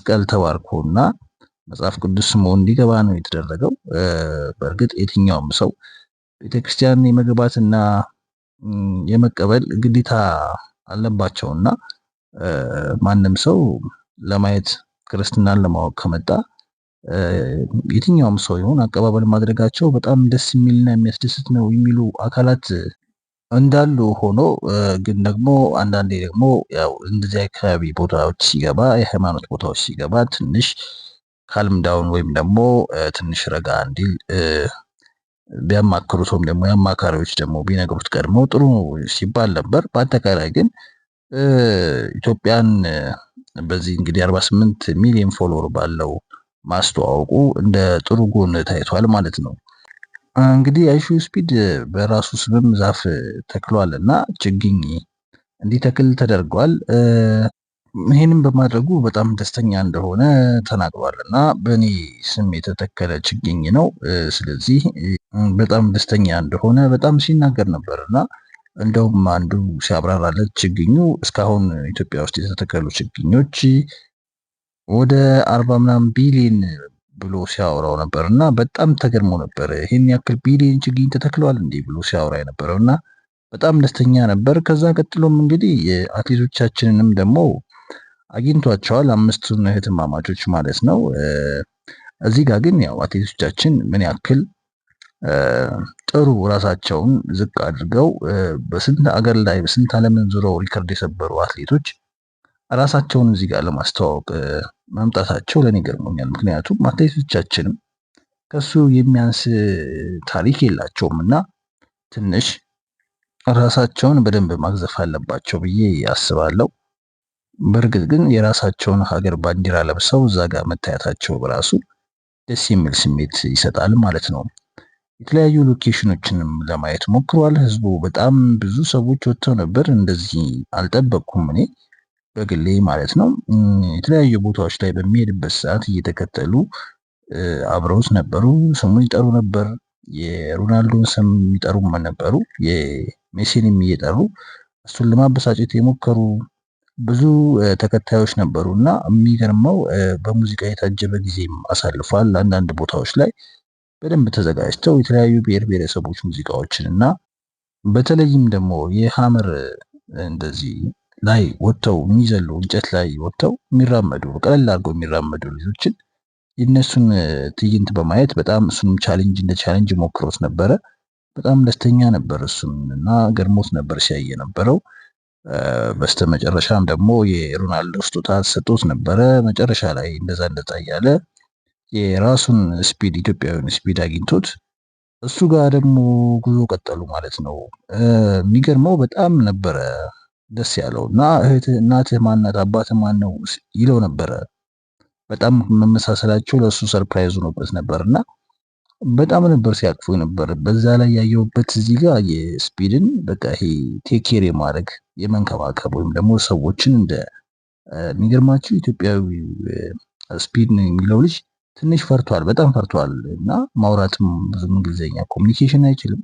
መስቀል ተባርኮና መጽሐፍ ቅዱስ ስሞ እንዲገባ ነው የተደረገው። በእርግጥ የትኛውም ሰው ቤተክርስቲያን የመግባትና የመቀበል ግዴታ አለባቸውና ማንም ሰው ለማየት ክርስትናን ለማወቅ ከመጣ የትኛውም ሰው ይሁን አቀባበል ማድረጋቸው በጣም ደስ የሚልና የሚያስደስት ነው የሚሉ አካላት እንዳሉ ሆኖ ግን ደግሞ አንዳንዴ ደግሞ ያው እንደዚህ አካባቢ ቦታዎች ሲገባ የሃይማኖት ቦታዎች ሲገባ ትንሽ ካልም ዳውን ወይም ደግሞ ትንሽ ረጋ እንዲል ቢያማክሩት ወይም ደግሞ የአማካሪዎች ደግሞ ቢነግሩት ቀድሞ ጥሩ ሲባል ነበር። በአጠቃላይ ግን ኢትዮጵያን በዚህ እንግዲህ 48 ሚሊዮን ፎሎወር ባለው ማስተዋወቁ እንደ ጥሩ ጎን ታይቷል ማለት ነው። እንግዲህ አይሹ ስፒድ በራሱ ስምም ዛፍ ተክሏል እና ችግኝ እንዲተክል ተደርጓል። ይህንም በማድረጉ በጣም ደስተኛ እንደሆነ ተናግሯል እና በእኔ ስም የተተከለ ችግኝ ነው። ስለዚህ በጣም ደስተኛ እንደሆነ በጣም ሲናገር ነበር እና እንደውም አንዱ ሲያብራራለት ችግኙ እስካሁን ኢትዮጵያ ውስጥ የተተከሉ ችግኞች ወደ 40 ምናምን ቢሊዮን ብሎ ሲያወራው ነበር እና በጣም ተገርሞ ነበር። ይሄን ያክል ቢሊዮን ችግኝ ተተክሏል እንዴ ብሎ ሲያወራ የነበረው እና በጣም ደስተኛ ነበር። ከዛ ቀጥሎም እንግዲህ የአትሌቶቻችንንም ደግሞ አግኝቷቸዋል፣ 5ቱን እህትማማቾች ማለት ነው። እዚህ ጋር ግን ያው አትሌቶቻችን ምን ያክል ጥሩ ራሳቸውን ዝቅ አድርገው በስንት አገር ላይ በስንት ዓለምን ዙረው ሪከርድ የሰበሩ አትሌቶች ራሳቸውን እዚህ ጋር ለማስተዋወቅ መምጣታቸው ለኔ ገርሞኛል። ምክንያቱም አትሌቶቻችንም ከሱ የሚያንስ ታሪክ የላቸውም እና ትንሽ ራሳቸውን በደንብ ማግዘፍ አለባቸው ብዬ አስባለሁ። በእርግጥ ግን የራሳቸውን ሀገር ባንዲራ ለብሰው እዛ ጋር መታየታቸው በራሱ ደስ የሚል ስሜት ይሰጣል ማለት ነው። የተለያዩ ሎኬሽኖችንም ለማየት ሞክሯል። ህዝቡ በጣም ብዙ ሰዎች ወጥተው ነበር። እንደዚህ አልጠበቅኩም እኔ በግሌ ማለት ነው። የተለያዩ ቦታዎች ላይ በሚሄድበት ሰዓት እየተከተሉ አብረውት ነበሩ። ስሙን ይጠሩ ነበር። የሮናልዶን ስም የሚጠሩም ነበሩ። የሜሲንም እየጠሩ እሱን ለማበሳጨት የሞከሩ ብዙ ተከታዮች ነበሩ እና የሚገርመው በሙዚቃ የታጀበ ጊዜም አሳልፏል። አንዳንድ ቦታዎች ላይ በደንብ ተዘጋጅተው የተለያዩ ብሔር ብሔረሰቦች ሙዚቃዎችን እና በተለይም ደግሞ የሐመር እንደዚህ ላይ ወጥተው የሚዘሉ እንጨት ላይ ወጥተው የሚራመዱ ቀለል አድርገው የሚራመዱ ልጆችን የነሱን ትዕይንት በማየት በጣም እሱንም ቻሌንጅ እንደ ቻሌንጅ ሞክሮት ነበረ። በጣም ደስተኛ ነበር እሱም እና ገርሞት ነበር ሲያይ የነበረው። በስተመጨረሻም ደግሞ የሮናልዶ ስጦታ ሰጥቶት ነበረ። መጨረሻ ላይ እንደዛ እያለ የራሱን ስፒድ ኢትዮጵያዊውን ስፒድ አግኝቶት እሱ ጋር ደግሞ ጉዞ ቀጠሉ ማለት ነው። የሚገርመው በጣም ነበረ ደስ ያለው እና እናትህ ማናት አባትህ ማን ነው ይለው ነበረ። በጣም መመሳሰላቸው ለሱ ሰርፕራይዝ ሆኖበት ነበርና በጣም ነበር ሲያቅፉ ነበር። በዛ ላይ ያየሁበት እዚህ ጋር የስፒድን በቃ ይሄ ቴክ ኬር የማድረግ የመንከባከብ ወይም ደግሞ ሰዎችን እንደ የሚገርማችሁ ኢትዮጵያዊ ስፒድ ነው የሚለው ልጅ ትንሽ ፈርቷል፣ በጣም ፈርቷል እና ማውራትም ብዙም እንግሊዘኛ ኮሚኒኬሽን አይችልም።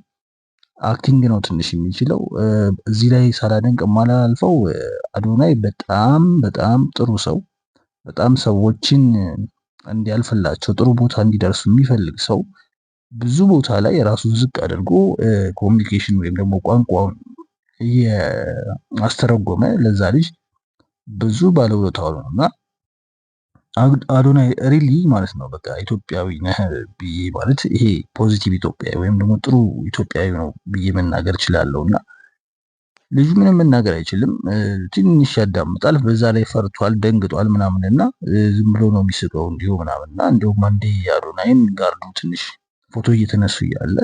አክቲንግ ነው ትንሽ የሚችለው። እዚህ ላይ ሳላደንቅ ማላልፈው አዶናይ በጣም በጣም ጥሩ ሰው፣ በጣም ሰዎችን እንዲያልፍላቸው ጥሩ ቦታ እንዲደርሱ የሚፈልግ ሰው፣ ብዙ ቦታ ላይ ራሱን ዝቅ አድርጎ ኮሚኒኬሽን ወይም ደግሞ ቋንቋውን እያስተረጎመ ለዛ ልጅ ብዙ ባለውለታው ነው እና አዶናይ ሪሊ ማለት ነው በቃ ኢትዮጵያዊ ነህ ብዬ ማለት ይሄ ፖዚቲቭ ኢትዮጵያዊ ወይም ደግሞ ጥሩ ኢትዮጵያዊ ነው ብዬ መናገር እችላለሁ። እና ልጁ ምንም መናገር አይችልም፣ ትንሽ ያዳምጣል። በዛ ላይ ፈርቷል፣ ደንግጧል ምናምን እና ዝም ብሎ ነው የሚስቀው እንዲሁ ምናምን እና እንዲሁም አንዴ አዶናይን ጋርዱ ትንሽ ፎቶ እየተነሱ እያለ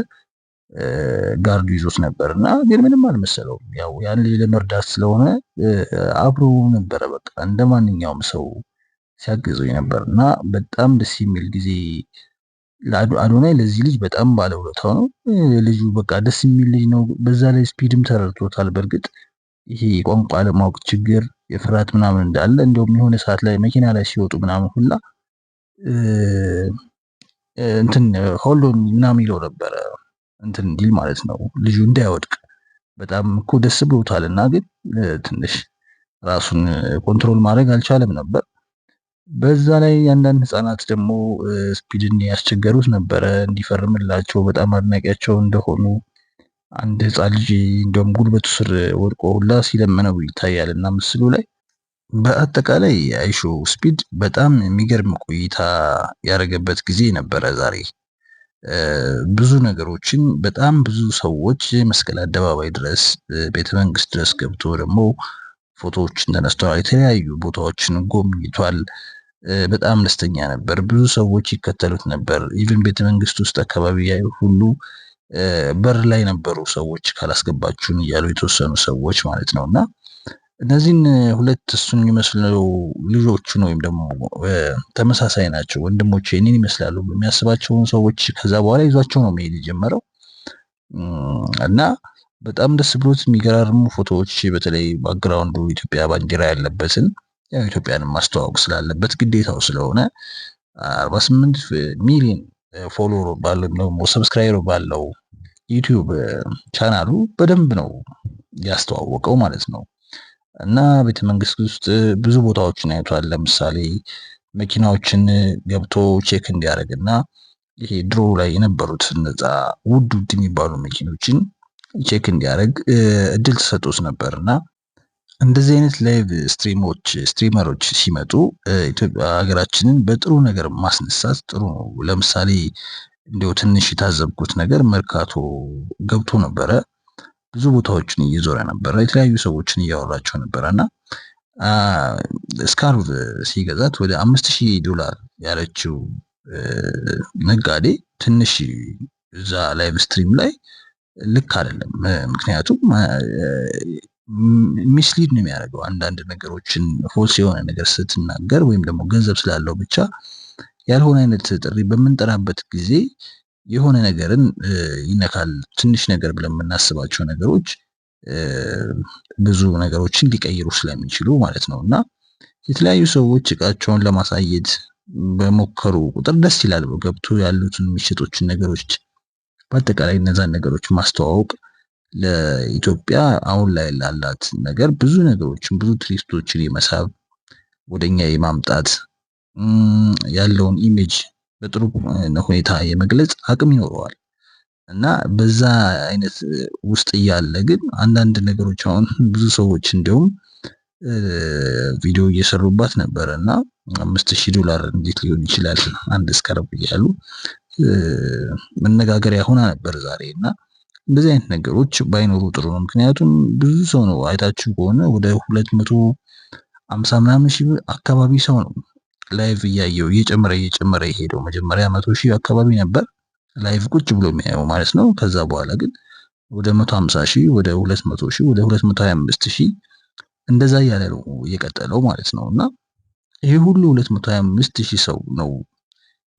ጋርዱ ይዞት ነበር እና ግን ምንም አልመሰለውም። ያው ያን ለመርዳት ስለሆነ አብሮ ነበረ በቃ እንደ ማንኛውም ሰው ሲያግዘው ነበር እና በጣም ደስ የሚል ጊዜ አዶናይ ለዚህ ልጅ በጣም ባለውለታው ነው። ልጁ በቃ ደስ የሚል ልጅ ነው። በዛ ላይ ስፒድም ተረድቶታል። በእርግጥ ይሄ ቋንቋ ለማወቅ ችግር የፍርሃት ምናምን እንዳለ እንደውም የሆነ ሰዓት ላይ መኪና ላይ ሲወጡ ምናምን ሁላ እንትን ሆልዶን ምናምን ይለው ነበረ እንትን እንዲል ማለት ነው ልጁ እንዳይወድቅ። በጣም እኮ ደስ ብሎታል እና ግን ትንሽ ራሱን ኮንትሮል ማድረግ አልቻለም ነበር። በዛ ላይ አንዳንድ ህፃናት ደግሞ ስፒድን ያስቸገሩት ነበረ እንዲፈርምላቸው በጣም አድናቂያቸው እንደሆኑ አንድ ህፃን ልጅ እንደውም ጉልበቱ ስር ወድቆ ሁላ ሲለምነው ይታያል እና ምስሉ ላይ። በአጠቃላይ አይሾ ስፒድ በጣም የሚገርም ቆይታ ያደረገበት ጊዜ ነበረ ዛሬ። ብዙ ነገሮችን በጣም ብዙ ሰዎች መስቀል አደባባይ ድረስ ቤተ መንግስት ድረስ ገብቶ ደግሞ ፎቶዎችን ተነስተዋል። የተለያዩ ቦታዎችን ጎብኝቷል። በጣም ደስተኛ ነበር። ብዙ ሰዎች ይከተሉት ነበር። ኢቭን ቤተ መንግስት ውስጥ አካባቢ ሁሉ በር ላይ ነበሩ ሰዎች ካላስገባችሁን እያሉ የተወሰኑ ሰዎች ማለት ነው። እና እነዚህን ሁለት እሱን የሚመስሉ ልጆቹን ወይም ደግሞ ተመሳሳይ ናቸው ወንድሞቼ እኔን ይመስላሉ የሚያስባቸውን ሰዎች ከዛ በኋላ ይዟቸው ነው መሄድ የጀመረው እና በጣም ደስ ብሎት የሚገራርሙ ፎቶዎች በተለይ ባክግራውንዱ ኢትዮጵያ ባንዲራ ያለበትን ያው ኢትዮጵያንም ማስተዋወቅ ስላለበት ግዴታው ስለሆነ 48 ሚሊዮን ፎሎወር ባለው ነው ሰብስክራይበር ባለው ዩቲዩብ ቻናሉ በደንብ ነው ያስተዋወቀው ማለት ነው። እና ቤተ መንግስት ውስጥ ብዙ ቦታዎችን አይቷል። ለምሳሌ መኪናዎችን ገብቶ ቼክ እንዲያደርግና ይሄ ድሮ ላይ የነበሩት እነዛ ውድ የሚባሉ መኪኖችን ቼክ እንዲያደርግ እድል ተሰጥቶት ነበርና እንደዚህ አይነት ላይቭ ስትሪመሮች ሲመጡ ኢትዮጵያ ሀገራችንን በጥሩ ነገር ማስነሳት ጥሩ ነው። ለምሳሌ እንዲያው ትንሽ የታዘብኩት ነገር መርካቶ ገብቶ ነበረ። ብዙ ቦታዎችን እየዞረ ነበረ። የተለያዩ ሰዎችን እያወራቸው ነበረ እና ስካርቭ ሲገዛት ወደ $5000 ያለችው ነጋዴ ትንሽ እዛ ላይቭ ስትሪም ላይ ልክ አይደለም። ምክንያቱም ሚስሊድ ነው የሚያደርገው። አንዳንድ ነገሮችን ፎልስ የሆነ ነገር ስትናገር ወይም ደግሞ ገንዘብ ስላለው ብቻ ያልሆነ አይነት ጥሪ በምንጠራበት ጊዜ የሆነ ነገርን ይነካል። ትንሽ ነገር ብለን የምናስባቸው ነገሮች ብዙ ነገሮችን ሊቀይሩ ስለሚችሉ ማለት ነው። እና የተለያዩ ሰዎች እቃቸውን ለማሳየት በሞከሩ ቁጥር ደስ ይላል። ገብቶ ያሉትን የሚሸጡትን ነገሮች በአጠቃላይ እነዛን ነገሮች ማስተዋወቅ ለኢትዮጵያ አሁን ላይ ላላት ነገር ብዙ ነገሮችን ብዙ ቱሪስቶችን የመሳብ ወደኛ የማምጣት ያለውን ኢሜጅ በጥሩ ሁኔታ የመግለጽ አቅም ይኖረዋል። እና በዛ አይነት ውስጥ እያለ ግን አንዳንድ ነገሮች አሁን ብዙ ሰዎች እንዲሁም ቪዲዮ እየሰሩባት ነበር እና $5000 እንዴት ሊሆን ይችላል አንድ ስካርፍ እያሉ መነጋገሪያ ሆና ነበር ዛሬ። እና እንደዚህ አይነት ነገሮች ባይኖሩ ጥሩ ነው። ምክንያቱም ብዙ ሰው ነው አይታችሁ ከሆነ ወደ 250 ምናምን ሺህ አካባቢ ሰው ነው ላይቭ እያየው እየጨመረ የሄደው። መጀመሪያ 100,000 አካባቢ ነበር ላይቭ ቁጭ ብሎ የሚያየው ማለት ነው። ከዛ በኋላ ግን ወደ 150,000 ወደ 200,000 ወደ 225,000 እንደዛ እያለ ነው እየቀጠለው ማለት ነው። እና ይሄ ሁሉ 225,000 ሰው ነው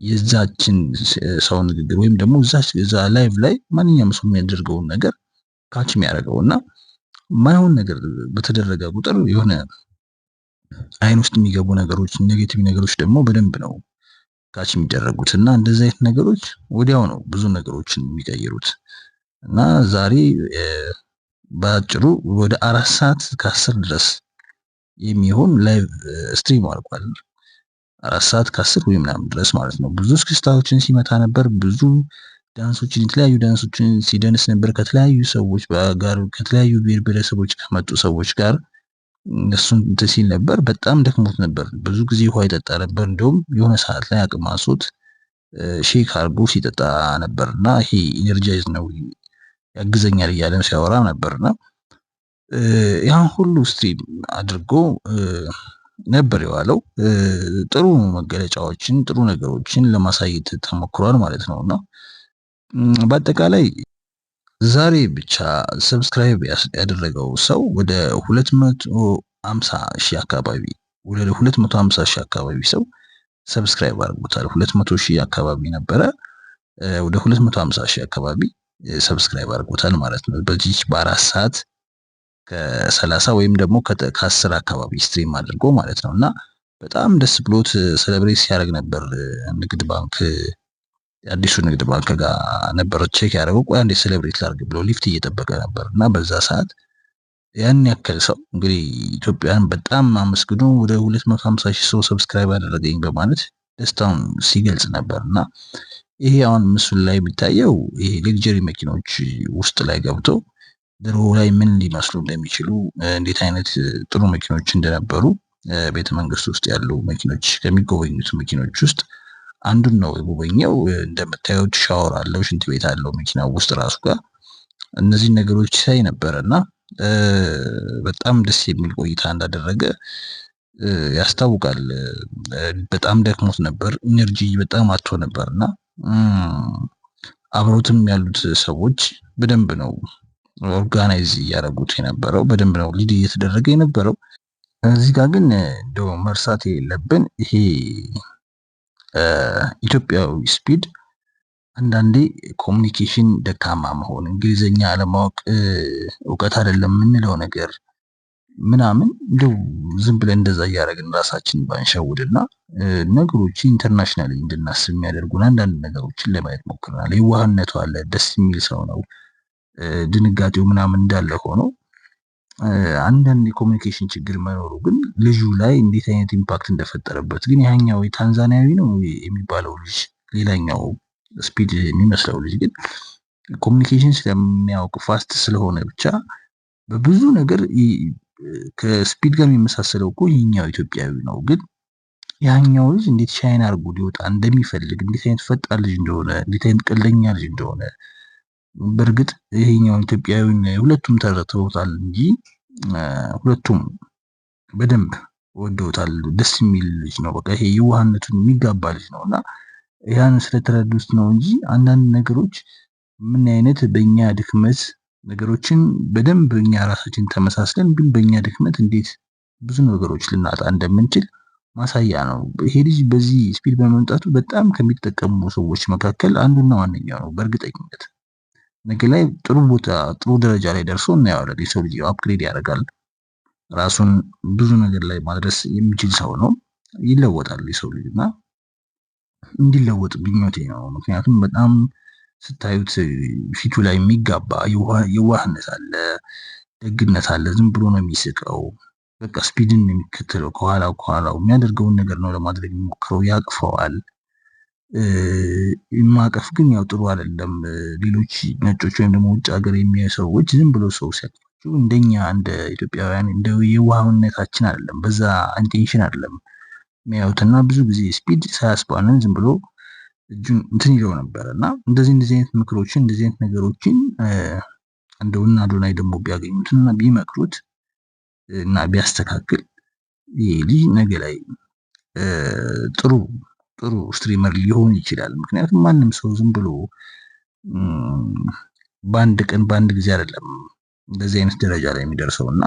የዛችን ሰው ንግግር ወይም ደግሞ እዛ ላይቭ ላይ ማንኛውም ሰው የሚያደርገውን ነገር ካች የሚያደርገው እና ማይሆን ነገር በተደረገ ቁጥር የሆነ አይን ውስጥ የሚገቡ ነገሮች ኔጌቲቭ ነገሮች ደግሞ በደንብ ነው ካች የሚደረጉት እና እንደዚህ አይነት ነገሮች ወዲያው ነው ብዙ ነገሮችን የሚቀይሩት። እና ዛሬ በአጭሩ ወደ 4 ሰዓት ከ10 ድረስ የሚሆን ላይቭ ስትሪም አድርጓል። 4 ሰዓት ከ10 ወይ ምናምን ድረስ ማለት ነው። ብዙ እስክስታዎችን ሲመታ ነበር። ብዙ ዳንሶችን የተለያዩ ዳንሶችን ሲደንስ ነበር ከተለያዩ ሰዎች ጋር ከተለያዩ ብሔር ብሔረሰቦች ከመጡ ሰዎች ጋር እሱን እንትን ሲል ነበር። በጣም ደክሞት ነበር። ብዙ ጊዜ ውሃ ይጠጣ ነበር። እንደውም የሆነ ሰዓት ላይ አቅም አንሶት ሼክ አድርጎ ሲጠጣ ነበርና ይሄ ኢነርጃይዝ ነው ያግዘኛል እያለም ሲያወራ ነበርና ያን ሁሉ ስትሪም አድርጎ ነበር የዋለው። ጥሩ መገለጫዎችን ጥሩ ነገሮችን ለማሳየት ተሞክሯል ማለት ነውና በአጠቃላይ ዛሬ ብቻ ሰብስክራይብ ያደረገው ሰው ወደ 250,000 አካባቢ ወደ 250,000 አካባቢ ሰው ሰብስክራይብ አድርጎታል። 200,000 አካባቢ ነበረ ወደ 250,000 አካባቢ ሰብስክራይብ አድርጎታል ማለት ነው። በዚህ በ4 ሰዓት ከ30 ወይም ደግሞ ከ10 አካባቢ ስትሪም አድርጎ ማለት ነው። እና በጣም ደስ ብሎት ሴሌብሬት ሲያደርግ ነበር። ንግድ ባንክ አዲሱ ንግድ ባንክ ጋር ነበር ቼክ ያደረገው። ቆይ አንዴ ሴሌብሬት ላድርግ ብሎ ሊፍት እየጠበቀ ነበር እና በዛ ሰዓት ያን ያክል ሰው እንግዲህ ኢትዮጵያን በጣም አመስግኖ ወደ 250 ሺህ ሰው ሰብስክራይብ አደረገኝ በማለት ደስታውን ሲገልጽ ነበር። እና ይሄ አሁን ምስሉ ላይ የሚታየው ይሄ ሌክጀሪ መኪኖች ውስጥ ላይ ገብቶ ድሮ ላይ ምን ሊመስሉ እንደሚችሉ እንዴት አይነት ጥሩ መኪኖች እንደነበሩ ቤተ መንግስት ውስጥ ያሉ መኪኖች ከሚጎበኙት መኪኖች ውስጥ አንዱን ነው የጎበኘው። እንደምታዩት ሻወር አለው፣ ሽንት ቤት አለው መኪናው ውስጥ ራሱ ጋር እነዚህን ነገሮች ሳይ ነበረ እና በጣም ደስ የሚል ቆይታ እንዳደረገ ያስታውቃል። በጣም ደክሞት ነበር፣ ኢነርጂ በጣም አጥቶ ነበር እና አብረውትም ያሉት ሰዎች በደንብ ነው ኦርጋናይዝ እያደረጉት የነበረው፣ በደንብ ነው ሊድ እየተደረገ የነበረው። እዚህ ጋር ግን እንደው መርሳት የሌለብን ይሄ ኢትዮጵያዊ ስፒድ አንዳንዴ ኮሚኒኬሽን ደካማ መሆን፣ እንግሊዘኛ አለማወቅ፣ እውቀት አይደለም የምንለው ነገር ምናምን እንደው ዝም ብለን እንደዛ እያደረግን ራሳችንን ባንሸውድና ነገሮችን ኢንተርናሽናል እንድናስብ የሚያደርጉን አንዳንድ ነገሮችን ለማየት ሞክረናል። የዋህነቱ አለ፣ ደስ የሚል ሰው ነው። ድንጋጤው ምናምን እንዳለ ሆኖ አንዳንድ የኮሚኒኬሽን ችግር መኖሩ ግን ልጁ ላይ እንዴት አይነት ኢምፓክት እንደፈጠረበት ግን ያኛው የታንዛኒያዊ ነው የሚባለው ልጅ ሌላኛው ስፒድ የሚመስለው ልጅ ግን ኮሚኒኬሽን ስለሚያውቅ ፋስት ስለሆነ ብቻ በብዙ ነገር ከስፒድ ጋር የሚመሳሰለው እኮ ይሄኛው ኢትዮጵያዊ ነው። ግን ያኛው ልጅ እንዴት ሻይን አድርጎ ሊወጣ እንደሚፈልግ፣ እንዴት አይነት ፈጣን ልጅ እንደሆነ፣ እንዴት አይነት ቀልደኛ ልጅ እንደሆነ በእርግጥ ይሄኛው ኢትዮጵያዊን ሁለቱም ተረድተውታል እንጂ ሁለቱም በደንብ ወደውታል። ደስ የሚል ልጅ ነው። በቃ ይሄ የዋህነቱን የሚጋባ ልጅ ነው እና ያን ስለተረዱት ነው እንጂ አንዳንድ ነገሮች ምን አይነት በእኛ ድክመት ነገሮችን በደንብ እኛ ራሳችን ተመሳስለን ግን በእኛ ድክመት እንዴት ብዙ ነገሮች ልናጣ እንደምንችል ማሳያ ነው። ይሄ ልጅ በዚህ ስፒድ በመምጣቱ በጣም ከሚጠቀሙ ሰዎች መካከል አንዱና ዋነኛው ነው። በእርግጠኝነት ነገ ላይ ጥሩ ቦታ ጥሩ ደረጃ ላይ ደርሶ እናየዋለን። የሰው ልጅ አፕግሬድ ያደርጋል፣ ራሱን ብዙ ነገር ላይ ማድረስ የሚችል ሰው ነው። ይለወጣል የሰው ልጅ እና እንዲለወጥ ምኞቴ ነው። ምክንያቱም በጣም ስታዩት ፊቱ ላይ የሚጋባ የዋህነት አለ፣ ደግነት አለ። ዝም ብሎ ነው የሚስቀው። በቃ ስፒድን የሚከተለው ከኋላው የሚያደርገውን ነገር ነው ለማድረግ የሚሞክረው፣ ያቅፈዋል። ማቀፍ ግን ያው ጥሩ አይደለም። ሌሎች ነጮች ወይም ደግሞ ውጭ ሀገር የሚያዩ ሰዎች ዝም ብሎ ሰው ሲያቅፋቸው እንደኛ እንደ ኢትዮጵያውያን እንደ የዋህነታችን አይደለም፣ በዛ ኢንቴንሽን አይደለም የሚያዩትና ብዙ ጊዜ ስፒድ ሳያስባንን ዝም ብሎ እጁን እንትን ይለው ነበር እና እንደዚህ አይነት ምክሮችን እንደዚህ አይነት ነገሮችን እንደውና አዶናይ ደግሞ ቢያገኙትና ቢመክሩት እና ቢያስተካክል ይሄ ልጅ ነገ ላይ ጥሩ ስትሪመር ሊሆን ይችላል። ምክንያቱም ማንም ሰው ዝም ብሎ በአንድ ቀን በአንድ ጊዜ አይደለም እንደዚህ አይነት ደረጃ ላይ የሚደርሰው እና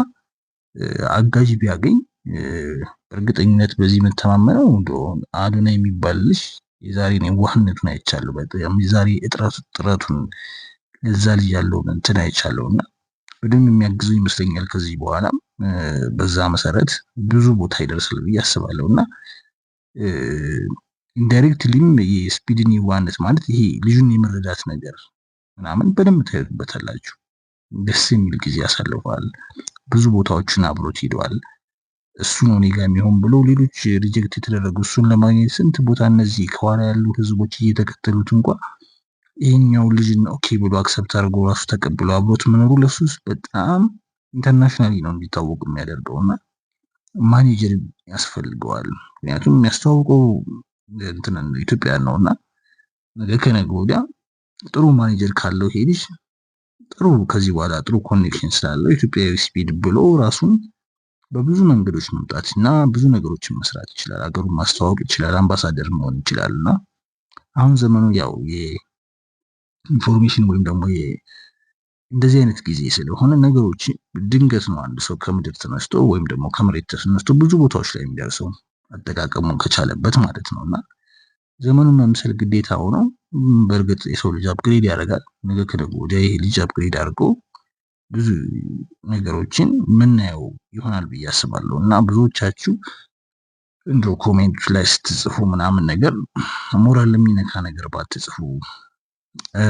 አጋዥ ቢያገኝ እርግጠኝነት በዚህ የምተማመነው እንደሆነ አዶናይ የሚባል ልጅ የዛሬን የዋህነቱን አይቻለሁ። በጣም የዛሬ ጥረቱን እዛ ልጅ ያለውን እንትን አይቻለሁ እና በደንብ የሚያግዘው ይመስለኛል። ከዚህ በኋላም በዛ መሰረት ብዙ ቦታ ይደርሳል ብዬ አስባለሁ እና ኢንዳይሬክትሊም የስፒድን የዋህነት ማለት ይሄ ልጁን የመረዳት ነገር ምናምን በደንብ ታዩበታላችሁ። ደስ የሚል ጊዜ ያሳልፈዋል። ብዙ ቦታዎችን አብሮት ሄደዋል። እሱ ነው እኔ ጋር የሚሆን ብሎ ሌሎች ሪጀክት የተደረጉ እሱን ለማግኘት ስንት ቦታ እነዚህ ከኋላ ያሉ ህዝቦች እየተከተሉት እንኳን ይሄኛው ልጅን ኦኬ ብሎ አክሰፕት አድርጎ ራሱ ተቀብሎ አብሮት መኖሩ ለሱስ በጣም ኢንተርናሽናሊ ነው እንዲታወቅ የሚያደርገው እና ማኔጀር ያስፈልገዋል። ምክንያቱም የሚያስተዋውቀው እንትን ኢትዮጵያ ነው እና ነገ ከነገ ወዲያ ጥሩ ማኔጀር ካለው ይሄ ልጅ ጥሩ ከዚህ በኋላ ጥሩ ኮኔክሽን ስላለው ኢትዮጵያዊ ስፒድ ብሎ ራሱን በብዙ መንገዶች መምጣት እና ብዙ ነገሮችን መስራት ይችላል። ሀገሩን ማስተዋወቅ ይችላል። አምባሳደር መሆን ይችላል እና አሁን ዘመኑ ያው የኢንፎርሜሽን ወይም ደግሞ እንደዚህ አይነት ጊዜ ስለሆነ ነገሮች ድንገት ነው አንድ ሰው ከምድር ተነስቶ ወይም ደግሞ ከመሬት ተነስቶ ብዙ ቦታዎች ላይ የሚደርሰው አጠቃቀሙ ከቻለበት ማለት ነው እና ዘመኑን መምሰል ግዴታው ነው። በእርግጥ የሰው ልጅ አፕግሬድ ያደርጋል። ነገ ከነገ ወዲያ ይሄ ልጅ አፕግሬድ አድርጎ ብዙ ነገሮችን ምናየው ይሆናል ብዬ አስባለሁ እና ብዙዎቻችሁ እንደው ኮሜንት ላይ ስትጽፉ ምናምን ነገር ሞራል የሚነካ ነገር ባትጽፉ፣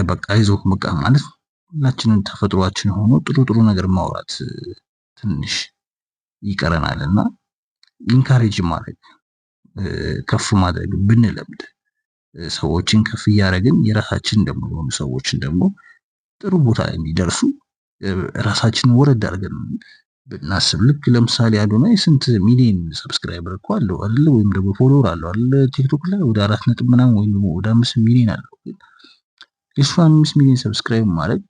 በቃ አይዞህ በቃ ማለት ሁላችንም ተፈጥሯችን ሆኖ ጥሩ ነገር ማውራት ትንሽ ይቀረናልና ኢንካሬጅ ማድረግ ከፍ ማድረግ ብንለምድ ሰዎችን ከፍ እያደረግን የራሳችን ደግሞ የሆኑ ሰዎችን ደግሞ ጥሩ ቦታ ላይ እንዲደርሱ ራሳችንን ወረድ አድርገን ብናስብ ልክ ለምሳሌ አዶናይ ስንት ሚሊዮን ሰብስክራይበር እኮ አለው አይደል? ወይም ደግሞ ፎሎወር አለው አይደል? ቲክቶክ ላይ ወደ 4 ነጥብ ምናምን ወይም ደግሞ ወደ 5 ሚሊዮን አለው። የሱ 5 ሚሊዮን ሰብስክራይብ ማድረግ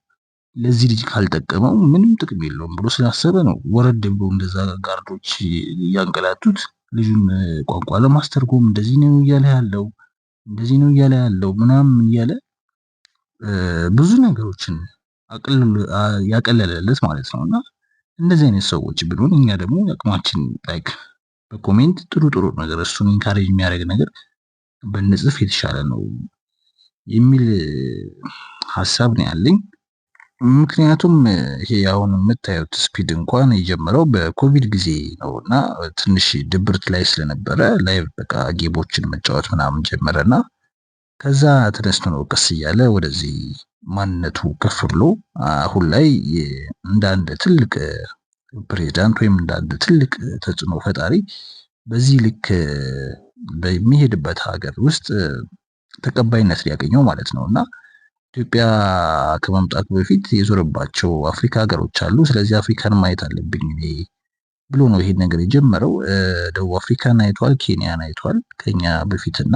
ለዚህ ልጅ ካልጠቀመው ምንም ጥቅም የለውም ብሎ ስላሰበ ነው ወረድ ብሎ እንደዛ ጋርዶች እያንገላቱት ልጁን ቋንቋ ለማስተርጎም እንደዚህ ነው እያለ ያለው ምናምን እያለ ብዙ ነገሮችን ያቀለለለት ማለት ነውና እንደዚህ አይነት ሰዎች ብንሆን እኛ ደግሞ አቅማችን ላይክ በኮሜንት ጥሩ ነገር እሱን ኢንካሬጅ የሚያደርግ ነገር ብንጽፍ የተሻለ ነው የሚል ሀሳብ ነው ያለኝ። ምክንያቱም ይሄ አሁን የምታዩት ስፒድ እንኳን የጀመረው በኮቪድ ጊዜ ነውና ትንሽ ድብርት ላይ ስለነበረ ላይቭ በቃ ጌሞችን መጫወት ምናምን ጀመረና ከዛ ተነስቶ ነው ቀስ እያለ ወደዚህ ማንነቱ ከፍ ብሎ አሁን ላይ እንደ አንድ ትልቅ ፕሬዝዳንት ወይም እንደ አንድ ትልቅ ተጽዕኖ ፈጣሪ በዚህ ልክ በሚሄድበት ሀገር ውስጥ ተቀባይነት ሊያገኘው ማለት ነውና ኢትዮጵያ ከመምጣቱ በፊት የዞረባቸው አፍሪካ ሀገሮች አሉ። ስለዚህ አፍሪካን ማየት አለብኝ እኔ ብሎ ነው ይሄን ነገር የጀመረው። ደቡብ አፍሪካን አይቷል፣ ኬንያን አይቷል ከኛ በፊትና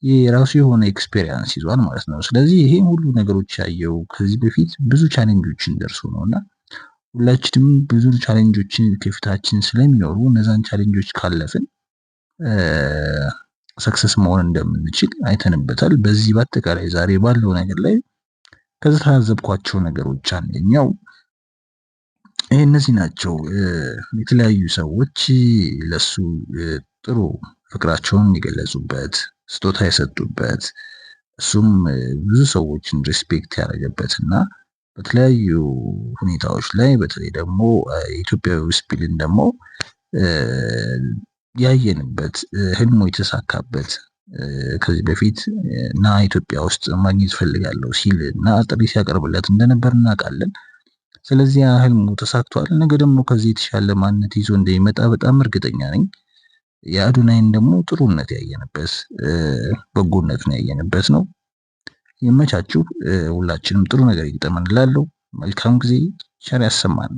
የራሱ የሆነ ኤክስፔሪየንስ ይዟል ማለት ነው። ስለዚህ ይሄን ሁሉ ነገሮች ያየው ከዚህ በፊት ብዙ ቻሌንጆችን ደርሶ ነውና ሁላችንም ብዙ ቻሌንጆችን ከፊታችን ስለሚኖሩ እነዛን ቻሌንጆች ካለፍን ሰክሰስ መሆን እንደምንችል አይተንበታል። በዚህ በአጠቃላይ ዛሬ ባለው ነገር ላይ ከተታዘብኳቸው ነገሮች አንደኛው እነዚህ ናቸው። የተለያዩ ሰዎች ለሱ ጥሩ ፍቅራቸውን የገለጹበት ስጦታ የሰጡበት እሱም ብዙ ሰዎችን ሪስፔክት ያደረገበትና በተለያዩ ሁኔታዎች ላይ በተለይ ደግሞ ኢትዮጵያዊ ስፒልን ደግሞ ያየንበት ህልሙ የተሳካበት ከዚህ በፊት እና ኢትዮጵያ ውስጥ ማግኘት ፈልጋለሁ ሲል እና ጥሪ ሲያቀርብለት እንደነበር እናውቃለን። ስለዚህ ህልሙ ተሳክቷል። ነገ ደግሞ ከዚህ የተሻለ ማንነት ይዞ እንደሚመጣ በጣም እርግጠኛ ነኝ። የአዶናይን ደግሞ ጥሩነት ያየንበት በጎነትን ያየንበት ነው። ይመቻችሁ። ሁላችንም ጥሩ ነገር ይግጠመን እላለሁ። መልካም ጊዜ ቸር ያሰማን።